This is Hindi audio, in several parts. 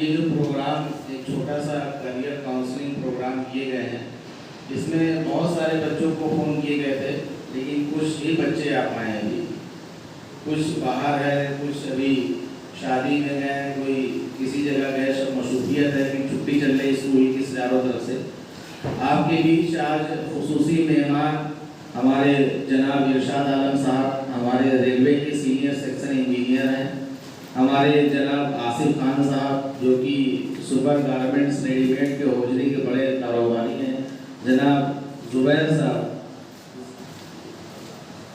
ये जो प्रोग्राम एक छोटा सा करियर काउंसलिंग प्रोग्राम किए गए हैं, इसमें बहुत सारे बच्चों को फ़ोन किए गए थे, लेकिन कुछ ही बच्चे आ पाए हैं। अभी कुछ बाहर है, कुछ अभी शादी में गए, कोई किसी जगह गए, सब मशरूफियत है कि छुट्टी चल रही स्कूल की चारों तरफ से। आपके बीच आज खुसूसी मेहमान हमारे जनाब इरशाद आलम साहब, हमारे रेलवे के सीनियर सेक्शन इंजीनियर हैं। हमारे जनाब आसिफ खान साहब जो कि सुपर गारमेंट्स रेडीमेड के होजरी के बड़े कारोबारी हैं। जनाब जुबैर साहब,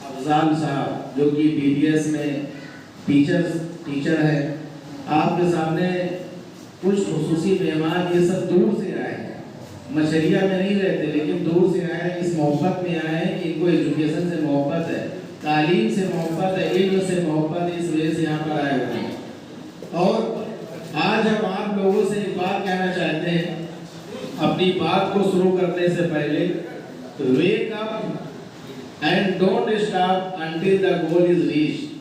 अफजाल साहब जो कि BBS में टीचर है। आपके सामने कुछ खुसूसी मेहमान, ये सब दूर से आए हैं, मछरिया में नहीं रहते लेकिन दूर से आए हैं, इस मोहब्बत में आए हैं कि इनको एजुकेशन से मोहब्बत है, तालीम से मोहब्बत है, इल्म से मोहब्बत है, इस वजह से यहाँ पर आए हुए हैं। और आज हम आप लोगों से एक बात कहना चाहते हैं, अपनी बात को शुरू करने से पहले, wake up and don't stop until the goal is reached.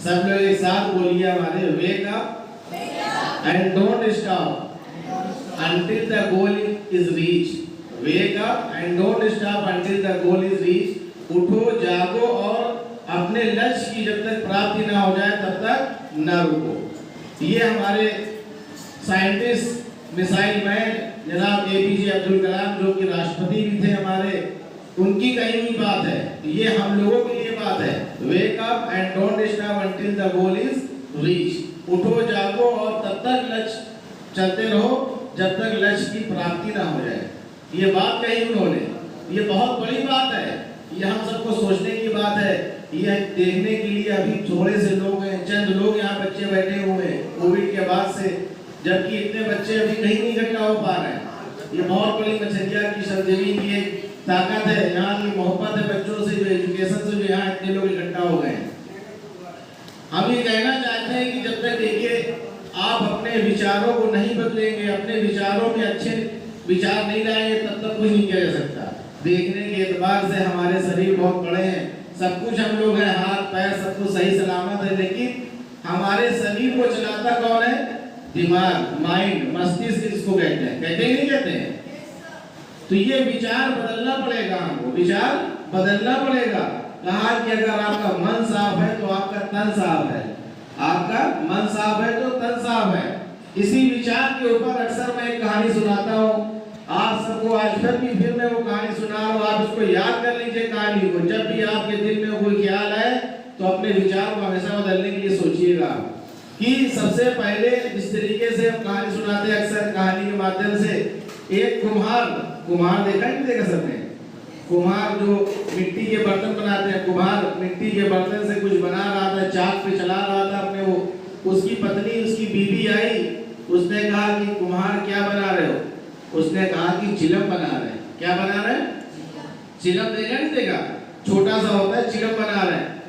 सब लोग एक साथ बोलिए हमारे, wake up and don't stop until the goal is reached। wake up and don't stop until the goal is reached। उठो, जागो और अपने लक्ष्य की जब तक प्राप्ति ना हो जाए तब तक न रुको। ये हमारे साइंटिस्ट, मिसाइल मैन जनाब APJ अब्दुल कलाम जो कि राष्ट्रपति भी थे हमारे, उनकी कही हुई बात है, ये हम लोगों के लिए बात है। wake up and don't stop until the goal is reached। उठो, जागो और तब तक लक्ष्य चलते रहो जब तक लक्ष्य की प्राप्ति ना हो जाए। ये बात कही उन्होंने, ये बहुत बड़ी बात है, ये हम सबको सोचने की बात है। ये देखने के लिए अभी थोड़े से लोग हैं, चंद लोग यहाँ बच्चे बैठे हुए हैं कोविड के बाद से, जबकि इतने बच्चे अभी कहीं नहीं इकट्ठा हो पा रहे हैं। ये बहुत बड़ी मछलिया की सरजमी की एक ताकत है, यहाँ की मोहब्बत है बच्चों से, जो एजुकेशन से जो यहाँ इतने लोग इकट्ठा हो गए हैं। हम ये कहना चाहते हैं कि जब तक देखिए आप अपने विचारों को नहीं बदलेंगे, अपने विचारों में अच्छे विचार नहीं लाएंगे, तब तक कुछ नहीं किया जा सकता। देखने के एतबार से हमारे शरीर बहुत बड़े हैं, सब कुछ हम लोग हैं, हाथ पैर सब कुछ सही सलामत है, लेकिन हमारे शरीर को चलाता कौन है? दिमाग, माइंड, मस्तिष्क जिसको कहते हैं, कहते नहीं कहते हैं। तो ये विचार बदलना पड़ेगा, हमको विचार बदलना पड़ेगा। कहा कि अगर आपका मन साफ है तो आपका तन साफ है, आपका मन साफ है तो तन साफ है। इसी विचार के ऊपर अक्सर मैं एक कहानी सुनाता हूँ, आप सबको आज फिर मैं वो कहानी सुना रहा हूँ, आप इसको याद कर लीजिए कहानी को। जब भी आपके दिल में कोई ख्याल आए तो अपने विचार को हमेशा बदलने के लिए सोचिएगा। कि सबसे पहले जिस तरीके से हम कहानी सुनाते हैं अक्सर कहानी के माध्यम से, एक कुम्हार देखा नहीं देखा सबने? कुम्हार जो मिट्टी के बर्तन बनाते हैं, कुम्हार मिट्टी के बर्तन से कुछ बना रहा था, चाक पे चला रहा था अपने वो। उसकी पत्नी, उसकी बीवी आई, उसने कहा कि कुम्हार क्या बना रहे हो? उसने कहा कि चिलम बना रहे हैं। क्या बना रहे हैं? चिलम देखा नहीं देखा? छोटा सा होता है, चिलम बना रहे हैं।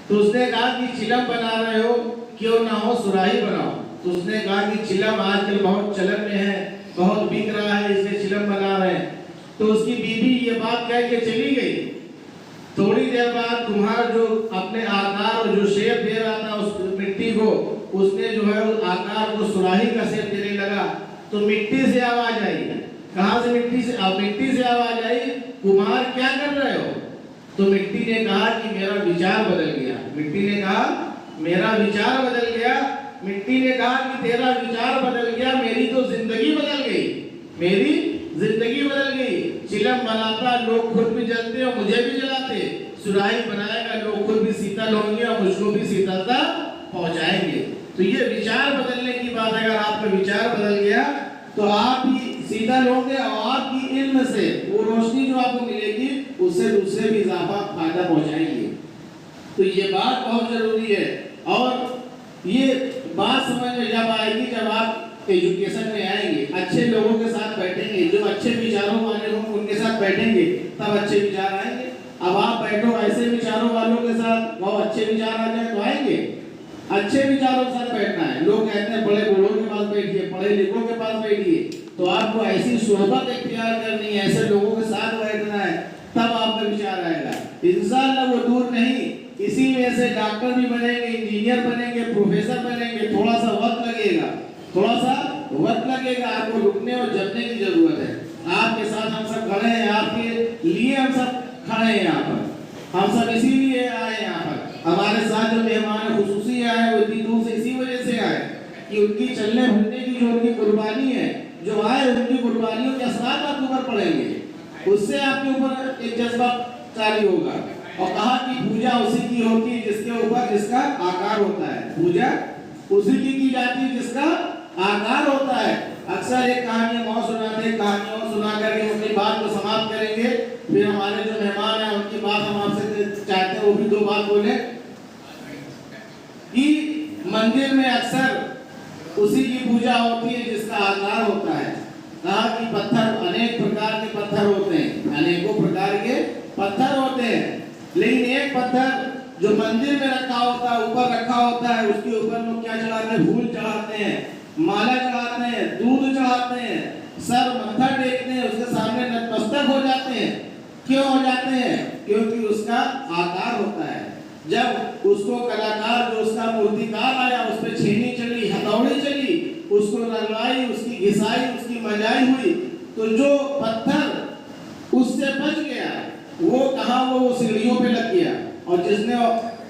तो उसने कहा कि चिलम बना रहे हो, क्यों ना हो सुराही बनाओ। तो उसने कहा कि चिलम आजकल बहुत चलन में है, बहुत बिक रहा है, इसलिए चिलम बना रहे हैं। तो उसकी बीवी ये बात कह के चली गई। थोड़ी देर बाद कुम्हार जो अपने आकार और जो शेप दे रहा था उस मिट्टी को, उसने जो है उस आकार को सुराही का शेप देने लगा। तो मिट्टी से आवाज आई। कहां से? मिट्टी से। अब मिट्टी से आवाज आई, कुम्हार क्या कर रहे हो? तो मिट्टी ने कहा कि मेरा विचार बदल गया। मिट्टी ने कहा मेरा विचार बदल गया। मिट्टी ने कहा कि तेरा विचार बदल गया, मेरी तो जिंदगी बदल गई, मेरी जिंदगी बदल गई। चिलम बनाता लोग खुद भी जलते और मुझे भी जलाते, सुराही बनाएगा लोग खुद भी शीतल होंगे और मुझको भी शीतलता पहुंचाएंगे। तो ये विचार बदलने की बात है। अगर आपका विचार बदल गया तो आप भी शीतल होंगे और आपकी इल्म से वो रोशनी जो आपको मिलेगी उससे दूसरे भी इजाफा फायदा पहुंचाएंगे। तो ये बात बहुत जरूरी है। और ये बात समझ में जब आएगी जब आप एजुकेशन में आएंगे, अच्छे लोगों के साथ बैठेंगे, जो अच्छे विचारों वाले होंगे उनके साथ बैठेंगे, तब अच्छे विचार आएंगे। अब आप बैठो ऐसे विचारों वालों के साथ, बहुत अच्छे विचार आ जाए तो आएंगे। अच्छे विचारों के साथ बैठना है। लोग कहते हैं बड़े बूढ़ों के पास बैठिए, पढ़े लिखों के पास बैठिए, तो आपको ऐसी सोहबत इख्तियार करनी है, ऐसे लोगों के साथ बैठना है, तब आपका विचार आएगा। इंशाअल्लाह वो दूर नहीं, इसी में से डॉक्टर भी बनेंगे, इंजीनियर बनेंगे, प्रोफेसर बनेंगे, थोड़ा सा वक्त लगेगा, थोड़ा सा वक्त लगेगा, आपको रुकने और जमने की जरूरत है। आपके साथ हम सब खड़े हैं, आपके लिए हम सब खड़े हैं यहाँ पर। हम सब इसीलिए आए यहाँ पर। हमारे साथ जो मेहमान खुसूसी आए वो इतनी दूर से इसी वजह से आए कि उनकी चलने फिरने की जो उनकी कुर्बानी है, जो आए उनकी कुर्बानियों के असरात आपके ऊपर पड़ेंगे, उससे आपके ऊपर एक जज्बा जारी होगा। और कहा कि पूजा उसी की होती है जिसके ऊपर जिसका आकार होता है। पूजा उसी की जाती है जिसका आकार होता है। अक्सर एक कहानी और सुनाते हैं, कहानी और सुना करके अपनी बात को समाप्त करेंगे। फिर हमारे जो मेहमान हैं उनकी बात हम आपसे चाहते हैं वो भी दो बात बोले कि मंदिर में अक्सर उसी की पूजा होती है जिसका आकार होता है। कहा कि पत्थर अनेक प्रकार के पत्थर होते हैं, अनेकों प्रकार के पत्थर होते हैं, लेकिन एक पत्थर जो मंदिर में रखा होता है, ऊपर रखा होता है, उसके ऊपर लोग क्या चढ़ाते हैं? फूल चढ़ाते हैं, माला चढ़ाते हैं, दूध चढ़ाते हैं, सर मत्था टेकते हैं, उसके सामने नतमस्तक हो जाते हैं। क्यों हो जाते हैं? क्योंकि उसका आकार होता है। जब उसको कलाकार जो उसका मूर्तिकार आया, उस पर छेनी चली, हथौड़ी चली, उसको रंगाई, उसकी घिसाई, उसकी मजाई हुई, तो जो पत्थर उससे बच गया वो कहाँ, वो सीढ़ियों पे लग गया, और जिसने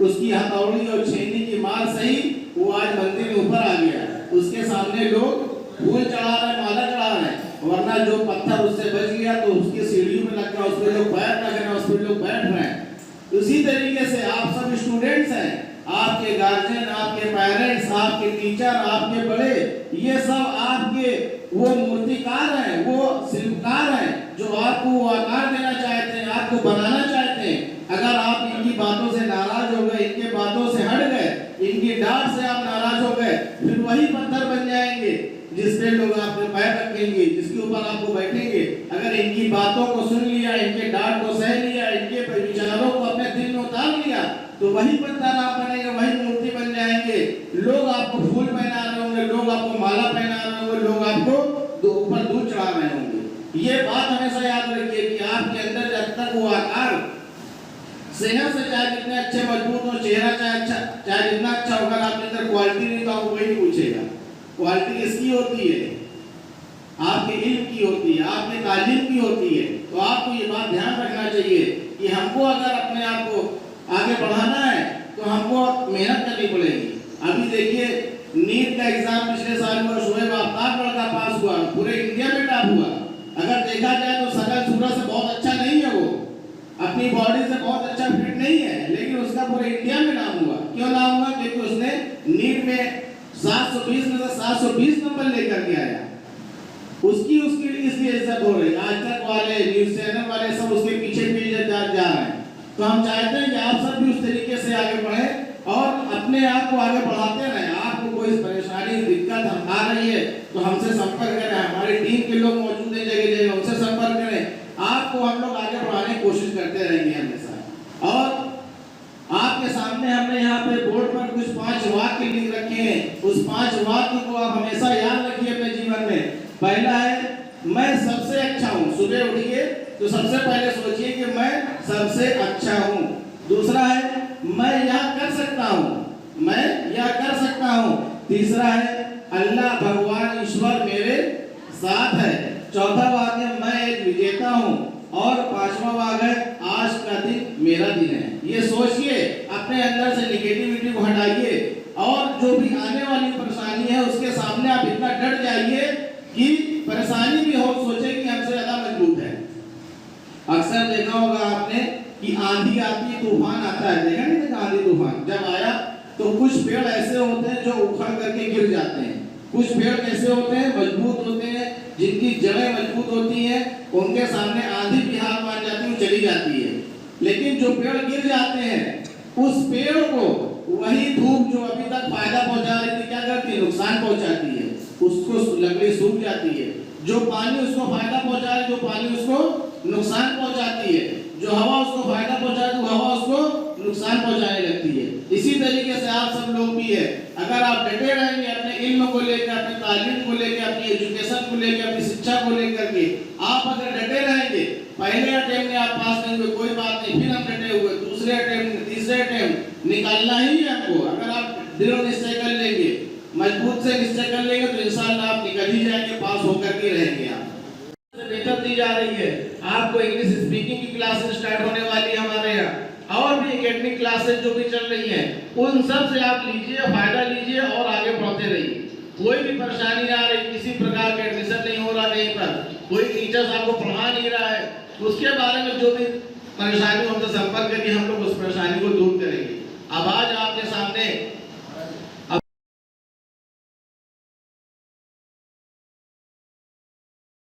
उसकी हथौड़ी और छेनी की मार सही वो आज मंदिर में ऊपर आ गया। उसके सामने लोग फूल चढ़ा रहे, माला चढ़ा रहे, वरना जो पत्थर उससे बच गया तो उसकी सीढ़ियों में लग गया, उस पर लोग पैर रख रहे हैं, उस पर लोग बैठ रहे हैं। उसी तरीके से आप सब स्टूडेंट्स हैं, आपके गार्जियन, आपके पेरेंट्स, आपके टीचर, आपके बड़े, ये सब आपके वो मूर्तिकार हैं, वो शिल्पकार हैं जो आपको वो आकार देना चाहते हैं, आपको बनाना चाहते हैं। अगर आप इनकी बातों से नाराज हो गए, इनके बातों से हट गए, इनकी डांट से आप नाराज हो गए, फिर वही पत्थर बन जाएंगे जिस पे लोग आपके पैर रखेंगे, जिसके ऊपर आपको बैठेंगे। अगर इनकी बातों को सुन लिया, इनके डांट को सह लिया, इनके विचारों को अपने दिल में उतार लिया, तो वही पत्थर आप बनेंगे, वही मूर्ति बन जाएंगे। लोग आपको फूल पहना रहे होंगे, लोग आपको माला पहना रहे होंगे, लोग आपको ऊपर दूध चढ़ा रहे होंगे। ये बात हमेशा याद रखिए कि आपके अंदर जब तक वो आकार सेहत से चाहे जितने अच्छे मजबूत हो, चेहरा चाहे अच्छा, चाहे जितना अच्छा होगा, आपके अंदर क्वालिटी नहीं तो आपको कोई नहीं पूछेगा। क्वालिटी किसकी होती है? आपके इल्म की होती है, आपके तालीम की होती है। तो आपको ये बात ध्यान रखना चाहिए कि हमको अगर अपने आप को आगे बढ़ाना है तो हमको मेहनत करनी पड़ेगी। अभी देखिए नीट का एग्जाम पिछले साल हुआ, शोएब आफ्ताब लड़का पास हुआ, पूरे इंडिया में टॉप हुआ। अगर देखा जाए तो सकल सूरत से बहुत अच्छा नहीं है, वो अपनी बॉडी से बहुत अच्छा फिट नहीं है, लेकिन उसका पूरे इंडिया में नाम हुआ। क्यों नाम हुआ? क्योंकि उसने नीट में 720 में से 720 नंबर लेकर के आया। उसकी इसलिए इज्जत हो रही। आज तक वाले, न्यूज़ चैनल वाले सब उसके पीछे जा रहे हैं। तो हम चाहते हैं कि आप सब भी उस तरीके से आगे बढ़ें और अपने आप को आगे बढ़ाते रहें। आपको कोई परेशानी, दिक्कत हम आ रही है तो हमसे संपर्क करें, हमारी टीम के लोग मौजूद हैं जगह जगह, उनसे संपर्क करें। आपको हम लोग आगे बढ़ाने की कोशिश करते रहेंगे हमेशा। और आपके सामने हमने यहाँ पे बोर्ड पर कुछ 5 वाक्य लिख रखे हैं। उस 5 वाक्य को आप हमेशा याद रखिए अपने जीवन में। पहला है, मैं सबसे अच्छा हूँ। सुबह उठिए तो सबसे पहले सोचिए कि मैं सबसे अच्छा हूँ। दूसरा है, मैं यह कर सकता हूँ, मैं यह कर सकता हूँ। तीसरा है, अल्लाह भगवान ईश्वर मेरे साथ है। चौथा वाक्य, मैं एक विजेता हूँ। और 5वां वाक्य, आज का दिन मेरा दिन है। ये सोचिए, अपने अंदर से निगेटिविटी को हटाइए और जो भी आने वाली परेशानी है उसके सामने आप इतना डट जाइए कि परेशानी भी हो, सोचे कि हमसे ज्यादा मजबूत है। अक्सर देखा होगा आपने कि आंधी आती है, तूफान आता है। देखा नहीं था आंधी तूफान जब आया तो कुछ पेड़ ऐसे होते हैं जो उखड़ करके गिर जाते हैं, कुछ पेड़ कैसे होते हैं, मजबूत होते हैं, जिनकी जड़ें मजबूत होती हैं, उनके सामने आंधी भी हाथ मान जाती है, चली जाती है। लेकिन जो पेड़ गिर जाते हैं, उस पेड़ को वही धूप जो अभी तक फायदा पहुंचा रही थी क्या करती है? नुकसान पहुंचाती है। उसको लकड़ी सूख जाती है। जो पानी उसको फायदा पहुंचा रही, जो पानी उसको नुकसान पहुंचाती है, जो हवा उसको फायदा पहुंचा रही, हवा उसको नुकसान पहुंचाने लगती है। इसी तरीके से आप सब लोग भी है, अगर आप डटे रहेंगे अपने इल्म को लेकर, अपने तालीम को लेकर, अपनी एजुकेशन को लेकर, अपनी शिक्षा को लेकर के, आप अगर डटे रहेंगे, पहले अटेम्प्ट में आप पास नहीं हुए कोई बात नहीं, फिर हम डटे हुए, दूसरे अटेम्प्ट, तीसरे अटेम्प्ट निकालना ही है आपको। अगर आप दृढ़ निश्चय कर लेंगे, मजबूत से निश्चय कर लेंगे तो इंशाअल्लाह आप कभी जाएंगे, पास होकर के रहेंगे आप। बेहतर दी जा रही है। आपको इंग्लिश स्पीकिंग की क्लासेस स्टार्ट होने वाली है हमारे यहाँ, और भी एकेडमिक क्लासेस जो भी चल रही हैं, उन सब से आप लीजिए, फायदा लीजिए और आगे बढ़ते रहिए। कोई भी परेशानी आ रही, किसी प्रकार का एडमिशन नहीं हो रहा कहीं पर, कोई टीचर्स आपको पढ़ा नहीं रहा है, उसके बारे में जो भी परेशानी